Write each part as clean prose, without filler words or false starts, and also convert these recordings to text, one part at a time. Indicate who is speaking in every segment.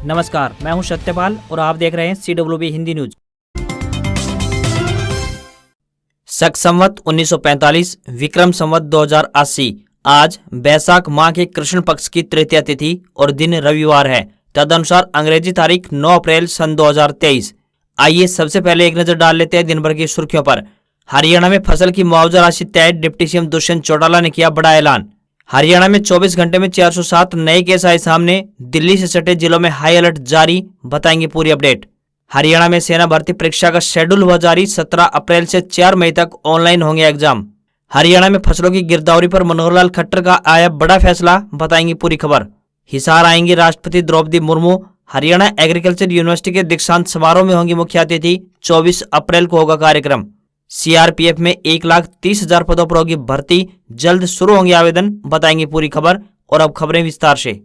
Speaker 1: नमस्कार, मैं हूं सत्यपाल और आप देख रहे हैं CWB हिंदी न्यूज। शक संवत 1945, विक्रम संवत 2080। आज बैसाख माह के कृष्ण पक्ष की तृतीया तिथि और दिन रविवार है। तदनुसार अंग्रेजी तारीख 9 अप्रैल सन 2023। आइए सबसे पहले एक नजर डाल लेते हैं दिन भर की सुर्खियों पर। हरियाणा में फसल की मुआवजा राशि तय, डिप्टी सीएम दुष्यंत चौटाला ने किया बड़ा ऐलान। हरियाणा में 24 घंटे में 407 नए केस आए सामने। दिल्ली से सटे जिलों में हाई अलर्ट जारी, बताएंगे पूरी अपडेट। हरियाणा में सेना भर्ती परीक्षा का शेड्यूल हुआ जारी। 17 अप्रैल से 4 मई तक ऑनलाइन होंगे एग्जाम। हरियाणा में फसलों की गिरदावरी पर मनोहर लाल खट्टर का आया बड़ा फैसला, बताएंगे पूरी खबर। हिसार आएंगी राष्ट्रपति द्रौपदी मुर्मू। हरियाणा एग्रीकल्चर यूनिवर्सिटी के दीक्षांत समारोह में होंगी मुख्य अतिथि। 24 अप्रैल को होगा कार्यक्रम। सीआरपीएफ में 1,30,000 पदों पर होगी भर्ती, जल्द शुरू होंगे आवेदन, बताएंगे पूरी खबर। और अब खबरें विस्तार से।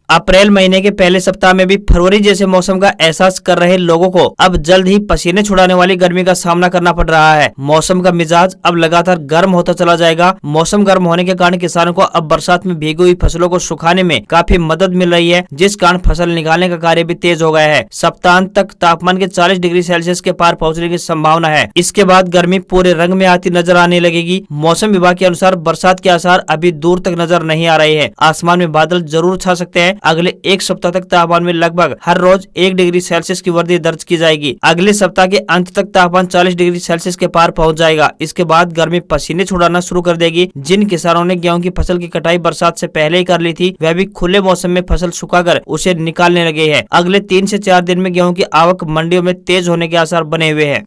Speaker 1: अप्रैल महीने के पहले सप्ताह में भी फरवरी जैसे मौसम का एहसास कर रहे लोगों को अब जल्द ही पसीने छुड़ाने वाली गर्मी का सामना करना पड़ रहा है। मौसम का मिजाज अब लगातार गर्म होता चला जाएगा। मौसम गर्म होने के कारण किसानों को अब बरसात में भीगी हुई फसलों को सुखाने में काफी मदद मिल रही है, जिस कारण फसल निकालने का कार्य भी तेज हो गया है। सप्ताहांत तक तापमान के 40 डिग्री सेल्सियस के पार पहुँचने की संभावना है। इसके बाद गर्मी पूरे रंग में आती नजर आने लगेगी। मौसम विभाग के अनुसार बरसात के आसार अभी दूर तक नजर नहीं आ रहे हैं। आसमान में बादल जरूर छा सकते हैं। अगले एक सप्ताह तक तापमान में लगभग हर रोज 1 डिग्री सेल्सियस की वृद्धि दर्ज की जाएगी। अगले सप्ताह के अंत तक तापमान 40 डिग्री सेल्सियस के पार पहुंच जाएगा। इसके बाद गर्मी पसीने छुड़ाना शुरू कर देगी। जिन किसानों ने गेहूं की फसल की कटाई बरसात से पहले ही कर ली थी, वह भी खुले मौसम में फसल सुखाकर उसे निकालने लगे हैं। अगले 3 से 4 दिन में गेहूं की आवक मंडियों में तेज होने के आसार बने हुए हैं।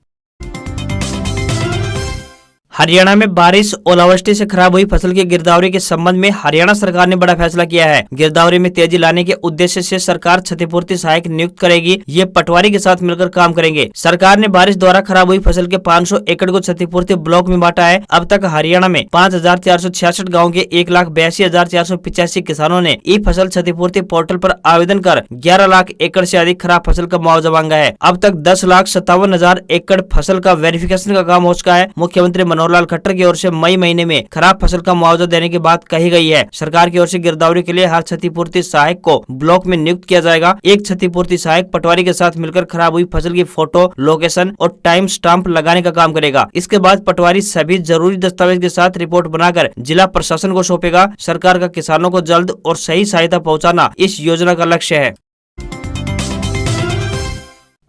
Speaker 1: हरियाणा में बारिश ओलावृष्टि से खराब हुई फसल की गिरदावरी के संबंध में हरियाणा सरकार ने बड़ा फैसला किया है। गिरदावरी में तेजी लाने के उद्देश्य से सरकार क्षतिपूर्ति सहायक नियुक्त करेगी। ये पटवारी के साथ मिलकर काम करेंगे। सरकार ने बारिश द्वारा खराब हुई फसल के 500 एकड़ को क्षतिपूर्ति ब्लॉक में बांटा है। अब तक हरियाणा में 5,466 गाँव के 1,82,485 किसानों ने ई फसल क्षतिपूर्ति पोर्टल पर आवेदन कर 11 लाख एकड़ से अधिक खराब फसल का मुआवजा मांगा है। अब तक 10,57,000 एकड़ फसल का वेरिफिकेशन का काम हो चुका है। मुख्यमंत्री मनोहर लाल खट्टर की ओर से मई महीने में खराब फसल का मुआवजा देने की बात कही गई है। सरकार की ओर से गिरदावरी के लिए हर क्षतिपूर्ति सहायक को ब्लॉक में नियुक्त किया जाएगा। एक क्षतिपूर्ति सहायक पटवारी के साथ मिलकर खराब हुई फसल की फोटो, लोकेशन और टाइम स्टाम्प लगाने का काम करेगा। इसके बाद पटवारी सभी जरूरी दस्तावेज के साथ रिपोर्ट बनाकर जिला प्रशासन को सौंपेगा। सरकार का किसानों को जल्द और सही सहायता पहुँचाना इस योजना का लक्ष्य है।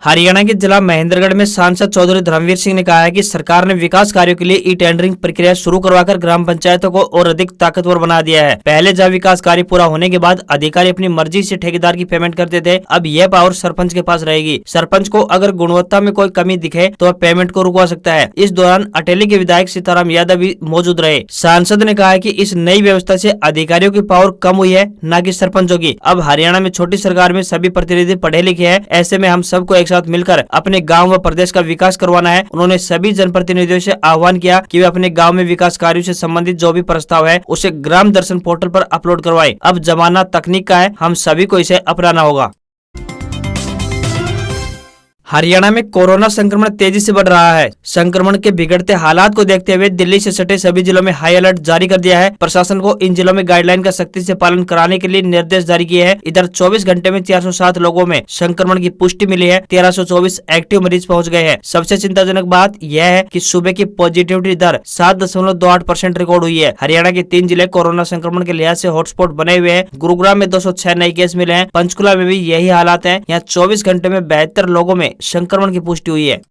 Speaker 1: हरियाणा के जिला महेंद्रगढ़ में सांसद चौधरी धर्मवीर सिंह ने कहा है कि सरकार ने विकास कार्यों के लिए ई टेंडरिंग प्रक्रिया शुरू करवाकर ग्राम पंचायतों को और अधिक ताकतवर बना दिया है। पहले जब विकास कार्य पूरा होने के बाद अधिकारी अपनी मर्जी से ठेकेदार की पेमेंट करते थे, अब यह पावर सरपंच के पास रहेगी। सरपंच को अगर गुणवत्ता में कोई कमी दिखे तो वह पेमेंट को रुकवा सकता है। इस दौरान अटेली के विधायक सीताराम यादव भी मौजूद रहे। सांसद ने कहा कि इस नई व्यवस्था से अधिकारियों की पावर कम हुई है, न कि सरपंचों की। अब हरियाणा में छोटी सरकार में सभी प्रतिनिधि पढ़े लिखे हैं। ऐसे में हम सबको एक साथ मिलकर अपने गांव व प्रदेश का विकास करवाना है। उन्होंने सभी जनप्रतिनिधियों से आह्वान किया कि वे अपने गांव में विकास कार्यों से संबंधित जो भी प्रस्ताव है उसे ग्राम दर्शन पोर्टल पर अपलोड करवाएं। अब जमाना तकनीक का है, हम सभी को इसे अपनाना होगा। हरियाणा में कोरोना संक्रमण तेजी से बढ़ रहा है। संक्रमण के बिगड़ते हालात को देखते हुए दिल्ली से सटे सभी जिलों में हाई अलर्ट जारी कर दिया है। प्रशासन को इन जिलों में गाइडलाइन का सख्ती से पालन कराने के लिए निर्देश जारी किए हैं। इधर 24 घंटे में 407 लोगों में संक्रमण की पुष्टि मिली है। 1324 एक्टिव मरीज पहुंच गए हैं। सबसे चिंताजनक बात यह है कि सुबह की पॉजिटिविटी दर 7.28% रिकॉर्ड हुई है। हरियाणा के 3 जिले कोरोना संक्रमण के लिहाज से हॉटस्पॉट बने हुए हैं। गुरुग्राम में 206 नए केस मिले हैं। पंचकुला में भी यही हालात है। यहाँ 24 घंटे में 72 लोगों में संक्रमण की पुष्टि हुई है।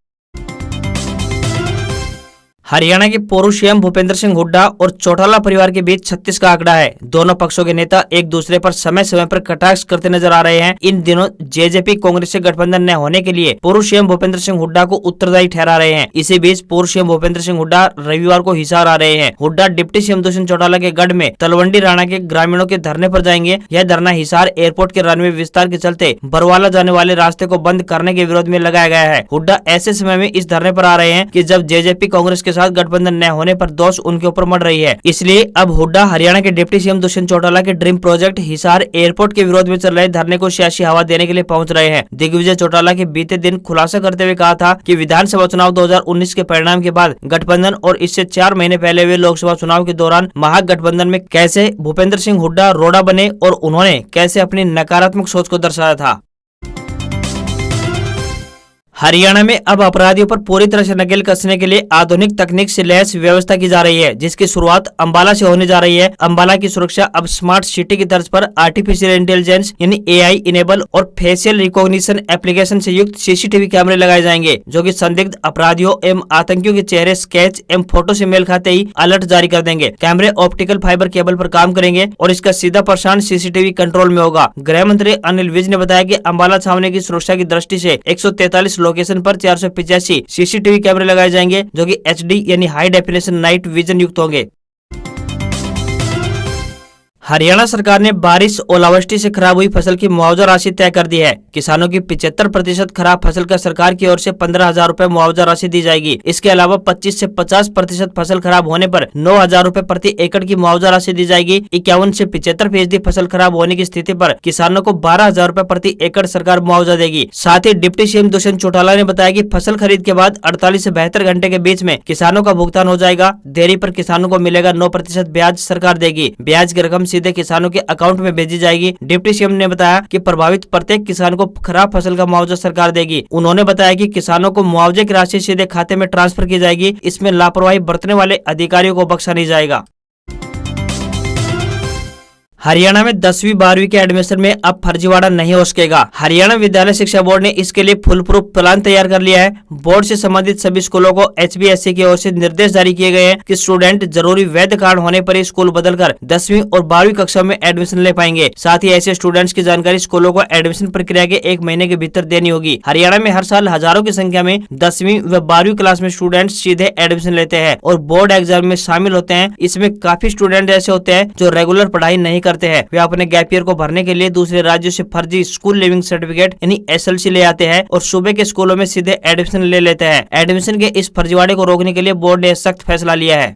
Speaker 1: हरियाणा के पूर्व सीएम भूपेंद्र सिंह हुड्डा और चौटाला परिवार के बीच 36 का आंकड़ा है। दोनों पक्षों के नेता एक दूसरे पर समय समय पर कटाक्ष करते नजर आ रहे हैं। इन दिनों जेजेपी कांग्रेस से गठबंधन न होने के लिए पूर्व सीएम भूपेंद्र सिंह हुड्डा को उत्तरदायी ठहरा रहे हैं। इसी बीच पूर्व सीएम भूपेंद्र सिंह हुड्डा रविवार को हिसार आ रहे हैं। हुड्डा डिप्टी सीएम दुष्यंत चौटाला के गढ़ में तलवंडी राणा के ग्रामीणों के धरने पर जाएंगे। यह धरना हिसार एयरपोर्ट के रनवे विस्तार के चलते बरवाला जाने वाले रास्ते को बंद करने के विरोध में लगाया गया है। हुड्डा ऐसे समय में इस धरने पर आ रहे हैं कि जब जेजेपी कांग्रेस के साथ गठबंधन न होने पर दोष उनके ऊपर मर रही है। इसलिए अब हुड्डा हरियाणा के डिप्टी सीएम दुष्यंत चौटाला के ड्रीम प्रोजेक्ट हिसार एयरपोर्ट के विरोध में चल रहे धरने को सियासी हवा देने के लिए पहुंच रहे हैं। दिग्विजय चौटाला के बीते दिन खुलासा करते हुए कहा था कि विधानसभा चुनाव 2019 के परिणाम के बाद गठबंधन और इससे 4 महीने पहले हुए लोकसभा चुनाव के दौरान महागठबंधन में कैसे भूपेंद्र सिंह हुड्डा रोड़ा बने और उन्होंने कैसे अपनी नकारात्मक सोच को दर्शाया था। हरियाणा में अब अपराधियों पर पूरी तरह से नकेल कसने के लिए आधुनिक तकनीक से लैस व्यवस्था की जा रही है, जिसकी शुरुआत अंबाला से होने जा रही है। अंबाला की सुरक्षा अब स्मार्ट सिटी की तर्ज पर आर्टिफिशियल इंटेलिजेंस यानी एआई इनेबल और फेशियल रिकॉग्निशन एप्लीकेशन से युक्त सीसीटीवी कैमरे लगाए जाएंगे, जो कि संदिग्ध अपराधियों एवं आतंकियों के चेहरे स्केच एवं फोटो से मेल खाते ही अलर्ट जारी कर देंगे। कैमरे ऑप्टिकल फाइबर केबल पर काम करेंगे और इसका सीधा प्रसारण सीसीटीवी कंट्रोल में होगा। गृह मंत्री अनिल विज ने बताया कि अंबाला छावनी की सुरक्षा की दृष्टि से 143 लोकेशन पर 485 सीसीटीवी कैमरे लगाए जाएंगे, जो कि एचडी यानी हाई डेफिनेशन नाइट विजन युक्त होंगे। हरियाणा सरकार ने बारिश ओलावृष्टि से खराब हुई फसल की मुआवजा राशि तय कर दी है। किसानों की 75% खराब फसल का सरकार की ओर से 15,000 रूपए मुआवजा राशि दी जाएगी। इसके अलावा 25 से 50% फसल खराब होने पर 9,000 रूपए प्रति एकड़ की मुआवजा राशि दी जाएगी। 51 से 75% फसल खराब होने की स्थिति पर किसानों को 12,000 रूपए प्रति एकड़ सरकार मुआवजा देगी। साथ ही डिप्टी सीएम दुष्यंत चौटाला ने बताया कि फसल खरीद के बाद 48 से 72 घंटे के बीच में किसानों का भुगतान हो जाएगा। देरी पर किसानों को मिलेगा 9% ब्याज सरकार देगी। ब्याज की रकम सीधे किसानों के अकाउंट में भेजी जाएगी। डिप्टी सीएम ने बताया कि प्रभावित प्रत्येक किसान को खराब फसल का मुआवजा सरकार देगी। उन्होंने बताया कि किसानों को मुआवजे की राशि सीधे खाते में ट्रांसफर की जाएगी। इसमें लापरवाही बरतने वाले अधिकारियों को बख्शा नहीं जाएगा। हरियाणा में 10वीं 12वीं के एडमिशन में अब फर्जीवाड़ा नहीं हो सकेगा। हरियाणा विद्यालय शिक्षा बोर्ड ने इसके लिए फुल प्रूफ प्लान तैयार कर लिया है। बोर्ड से संबंधित सभी स्कूलों को HBSC की ओर से निर्देश जारी किए गए हैं कि स्टूडेंट जरूरी वैध कारण होने पर ही स्कूल बदलकर 10वीं और 12वीं कक्षा में एडमिशन ले पाएंगे। साथ ही ऐसे स्टूडेंट्स की जानकारी स्कूलों को एडमिशन प्रक्रिया के 1 महीने के भीतर देनी होगी। हरियाणा में हर साल हजारों की संख्या में 10वीं व 12वीं क्लास में स्टूडेंट्स सीधे एडमिशन लेते हैं और बोर्ड एग्जाम में शामिल होते हैं। इसमें काफी स्टूडेंट ऐसे होते हैं जो रेगुलर पढ़ाई नहीं करते हैं। वे अपने गैप ईयर को भरने के लिए दूसरे राज्यों से फर्जी स्कूल लिविंग सर्टिफिकेट यानी SLC ले आते हैं और सूबे के स्कूलों में सीधे एडमिशन ले लेते हैं। एडमिशन के इस फर्जीवाड़े को रोकने के लिए बोर्ड ने सख्त फैसला लिया है।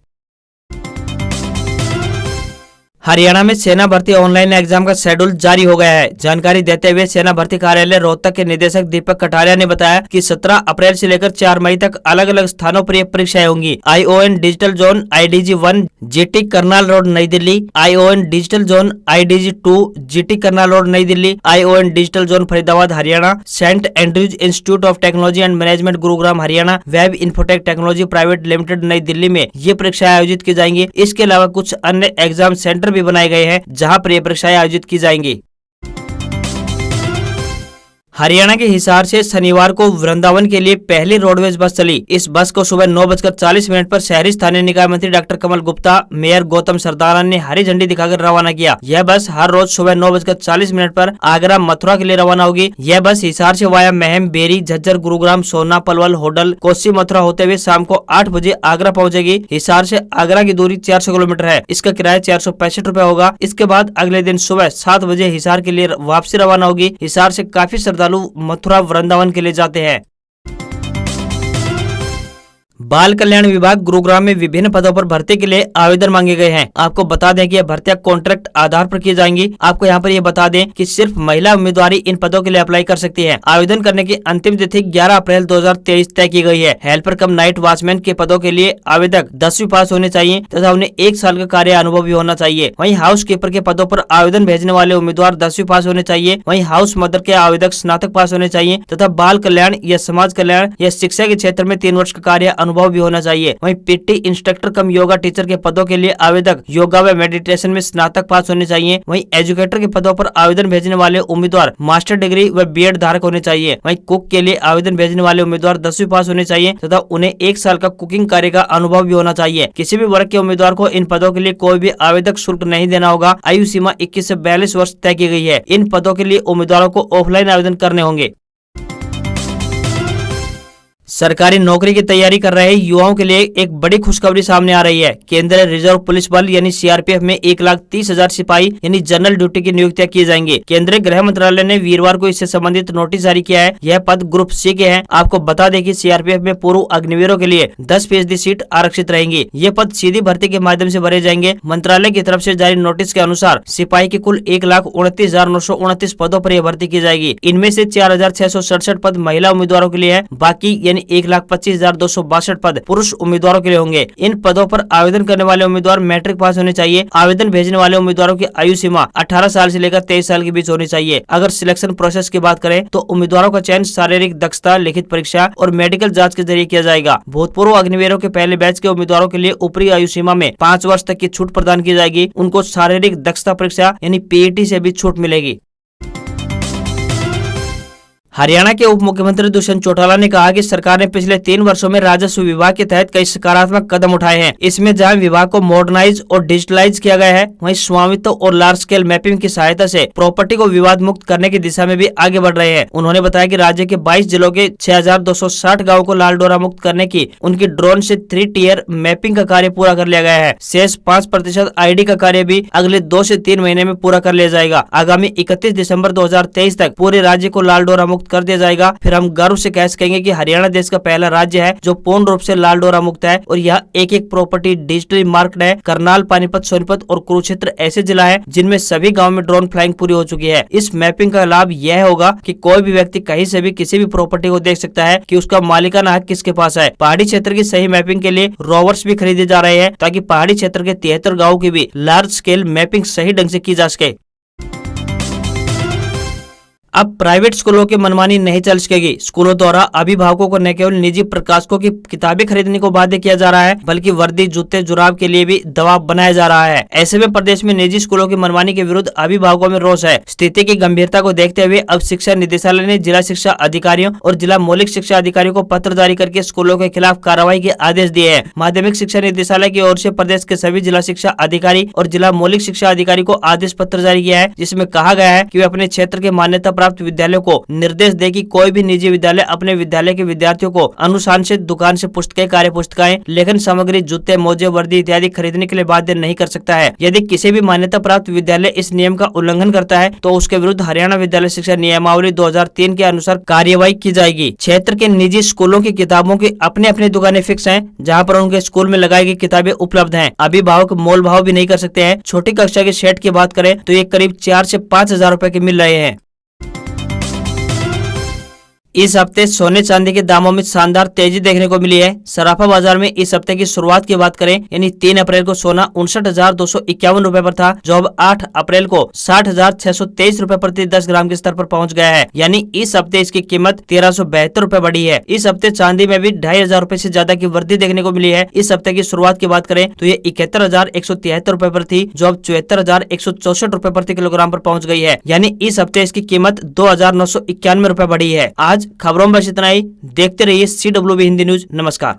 Speaker 1: हरियाणा में सेना भर्ती ऑनलाइन एग्जाम का शेड्यूल जारी हो गया है। जानकारी देते हुए सेना भर्ती कार्यालय रोहतक के निदेशक दीपक कटारिया ने बताया कि 17 अप्रैल से लेकर 4 मई तक अलग अलग स्थानों पर ये परीक्षाएं होंगी। ION digital zone IDG 1 GT Karnal road Nai Delhi, ION digital zone IDG 2 GT Karnal road Nai Delhi, ION digital zone Faridabad Haryana, saint Andrews institute of technology and management Gurugram Haryana, web infotech technology private limited Nai Delhi में ये परीक्षाएं आयोजित की जाएंगी। इसके अलावा कुछ अन्य एग्जाम सेंटर भी बनाए गए हैं जहां पर ये परीक्षाएं आयोजित की जाएंगी। हरियाणा के हिसार से शनिवार को वृंदावन के लिए पहली रोडवेज बस चली। इस बस को सुबह 9:40 पर शहरी स्थानीय निकाय मंत्री डॉक्टर कमल गुप्ता, मेयर गौतम सरदारा ने हरी झंडी दिखाकर रवाना किया। यह बस हर रोज सुबह 9:40 पर आगरा मथुरा के लिए रवाना होगी। यह बस हिसार से वाया महम, बेरी, झज्जर, गुरुग्राम, सोना, पलवल, होडल, कोसी, मथुरा होते हुए शाम को 8 बजे आगरा पहुंचेगी। हिसार से आगरा की दूरी 400 किलोमीटर है। इसका किराया 465 रूपए होगा। इसके बाद अगले दिन सुबह 7 बजे हिसार के लिए वापसी रवाना होगी। हिसार से काफी श्रद्धालु मथुरा वृंदावन के लिए जाते हैं। बाल कल्याण विभाग गुरुग्राम में विभिन्न पदों पर भर्ती के लिए आवेदन मांगे गए हैं। आपको बता दें कि यह भर्तियां कॉन्ट्रैक्ट आधार पर की जाएंगी। आपको यहाँ पर यह बता दें कि सिर्फ महिला उम्मीदवार इन पदों के लिए अप्लाई कर सकती है। आवेदन करने की अंतिम तिथि 11 अप्रैल 2023 तय की गई है। हेल्पर कम नाइट वॉचमैन के पदों के लिए आवेदक 10वीं पास होने चाहिए तथा उन्हें 1 साल का कार्य अनुभव भी होना चाहिए। वहीं हाउस कीपर के पदों पर आवेदन भेजने वाले उम्मीदवार 10वीं पास होने चाहिए। वहीं हाउस मदर के आवेदक स्नातक पास होने चाहिए तथा बाल कल्याण या समाज कल्याण या शिक्षा के क्षेत्र में 3 वर्ष का कार्य अनुभव भी होना चाहिए। वहीं PT इंस्ट्रक्टर कम योगा टीचर के पदों के लिए आवेदक योगा व मेडिटेशन में स्नातक पास होने चाहिए। वहीं एजुकेटर के पदों पर आवेदन भेजने वाले उम्मीदवार मास्टर डिग्री व BEd धारक होने चाहिए। वहीं कुक के लिए आवेदन भेजने वाले उम्मीदवार 10वीं पास होने चाहिए तथा उन्हें 1 साल का कुकिंग कार्य का अनुभव भी होना चाहिए। किसी भी वर्ग के उम्मीदवार को इन पदों के लिए कोई भी आवेदक शुल्क नहीं देना होगा। आयु सीमा 21 से 42 वर्ष तय की गई है। इन पदों के लिए उम्मीदवारों को ऑफलाइन आवेदन करने होंगे। सरकारी नौकरी की तैयारी कर रहे युवाओं के लिए एक बड़ी खुशखबरी सामने आ रही है। केंद्रीय रिजर्व पुलिस बल यानी सीआरपीएफ में 1,30,000 सिपाही यानी जनरल ड्यूटी की नियुक्तियां की जाएंगी। केंद्रीय गृह मंत्रालय ने वीरवार को इससे संबंधित नोटिस जारी किया है। यह पद ग्रुप सी के हैं। आपको बता दें कि सीआरपीएफ में पूर्व अग्निवीरों के लिए 10% सीट आरक्षित रहेंगी। ये पद सीधी भर्ती के माध्यम से भरे जाएंगे। मंत्रालय की तरफ से जारी नोटिस के अनुसार सिपाही के कुल 1,29,929 पदों पर यह भर्ती की जाएगी। इनमें से 4,667 पद महिला उम्मीदवारों के लिए है। बाकी यानी 1,25,262 पद पुरुष उम्मीदवारों के लिए होंगे। इन पदों पर आवेदन करने वाले उम्मीदवार मैट्रिक पास होने चाहिए। आवेदन भेजने वाले उम्मीदवारों की आयु सीमा 18 साल से लेकर 23 साल के बीच होनी चाहिए। अगर सिलेक्शन प्रोसेस की बात करें तो उम्मीदवारों का चयन शारीरिक दक्षता, लिखित परीक्षा और मेडिकल जांच के जरिए किया जाएगा। भूतपूर्व अग्निवीरों के पहले बैच के उम्मीदवारों के लिए ऊपरी आयु सीमा में 5 वर्ष तक की छूट प्रदान की जाएगी। उनको शारीरिक दक्षता परीक्षा यानी पीईटी से भी छूट मिलेगी। हरियाणा के उप मुख्यमंत्री दुष्यंत चौटाला ने कहा कि सरकार ने पिछले 3 वर्षों में राजस्व विभाग के तहत कई सकारात्मक कदम उठाए हैं। इसमें जहां विभाग को मॉडर्नाइज और डिजिटलाइज किया गया है, वहीं स्वामित्व और लार्ज स्केल मैपिंग की सहायता से प्रॉपर्टी को विवाद मुक्त करने की दिशा में भी आगे बढ़ रहे हैं। उन्होंने बताया कि राज्य के 22 जिलों के 6,260 गाँव को लाल डोरा मुक्त करने की उनकी ड्रोन से 3 टियर मैपिंग का कार्य पूरा कर लिया गया है। शेष 5% ID का कार्य भी अगले 2 से 3 महीने में पूरा कर लिया जाएगा। आगामी 31 दिसंबर 2023 तक पूरे राज्य को लाल डोरा मुक्त कर दिया जाएगा। फिर हम गर्व से कह सकेंगे कि हरियाणा देश का पहला राज्य है जो पूर्ण रूप से लाल डोरा मुक्त है और यह एक प्रॉपर्टी डिजिटली मार्क्ड है। करनाल, पानीपत, सोनीपत और कुरुक्षेत्र ऐसे जिला है जिनमें सभी गाँव में ड्रोन फ्लाइंग पूरी हो चुकी है। इस मैपिंग का लाभ यह होगा कि कोई भी व्यक्ति कहीं से भी किसी भी प्रॉपर्टी को देख सकता है कि उसका मालिकाना हक किसके पास है। पहाड़ी क्षेत्र की सही मैपिंग के लिए रोवर्स भी खरीदे जा रहे हैं ताकि पहाड़ी क्षेत्र के 73 गाँव की भी लार्ज स्केल मैपिंग सही ढंग से की जा सके। अब प्राइवेट स्कूलों की मनमानी नहीं चल सकेगी। स्कूलों द्वारा अभिभावकों को न केवल निजी प्रकाशकों की किताबें खरीदने को बाध्य किया जा रहा है, बल्कि वर्दी, जूते, जुराब के लिए भी दबाव बनाया जा रहा है। ऐसे में प्रदेश में निजी स्कूलों की मनमानी के विरुद्ध अभिभावकों में रोष है। स्थिति की गंभीरता को देखते हुए अब शिक्षा निदेशालय ने जिला शिक्षा अधिकारियों और जिला मौलिक शिक्षा अधिकारियों को पत्र जारी करके स्कूलों के खिलाफ कार्रवाई के आदेश दिए हैं। माध्यमिक शिक्षा निदेशालय की ओर से प्रदेश के सभी जिला शिक्षा अधिकारी और जिला मौलिक शिक्षा अधिकारी को आदेश पत्र जारी किया है, जिसमें कहा गया है कि वे अपने क्षेत्र के मान्यता प्राप्त विद्यालयों को निर्देश दे कि कोई भी निजी विद्यालय अपने विद्यालय के विद्यार्थियों को अनुशंसित दुकान से पुस्तकें, कार्य पुस्तकें, लेखन सामग्री, जूते, मोजे, वर्दी इत्यादि खरीदने के लिए बाध्य नहीं कर सकता है। यदि किसी भी मान्यता प्राप्त विद्यालय इस नियम का उल्लंघन करता है तो उसके विरुद्ध हरियाणा विद्यालय शिक्षा नियमावली 2003 के अनुसार कार्यवाही की जाएगी। क्षेत्र के निजी स्कूलों की किताबों की अपने अपनी दुकानें फिक्स हैं, जहां पर उनके स्कूल में लगाई गई किताबें उपलब्ध हैं। अभिभावक मोल भाव भी नहीं कर सकते हैं। छोटी कक्षा के सेट की बात करें तो ये करीब 4 से 5 हजार रुपए के मिल रहे हैं। इस हफ्ते सोने चांदी के दामों में शानदार तेजी देखने को मिली है। सराफा बाजार में इस हफ्ते की शुरुआत की बात करें यानी 3 अप्रैल को सोना 59,251 रुपए पर था, जो अब 8 अप्रैल को 60,623 रुपए प्रति 10 ग्राम के स्तर पर पहुंच गया है। यानी इस हफ्ते इसकी कीमत 1,372 रुपए बढ़ी है। इस हफ्ते चांदी में भी 2,500 रुपए से ज्यादा की वृद्धि देखने को मिली है। इस हफ्ते की शुरुआत की बात करें तो ये 71,173 रुपए पर थी, जो अब 74,164 रुपए प्रति किलोग्राम पर पहुंच गई है। यानी इस हफ्ते इसकी कीमत 2,991 रुपए बढ़ी है। आज खबरों में बस इतना ही। देखते रहिए CWB हिंदी न्यूज। नमस्कार।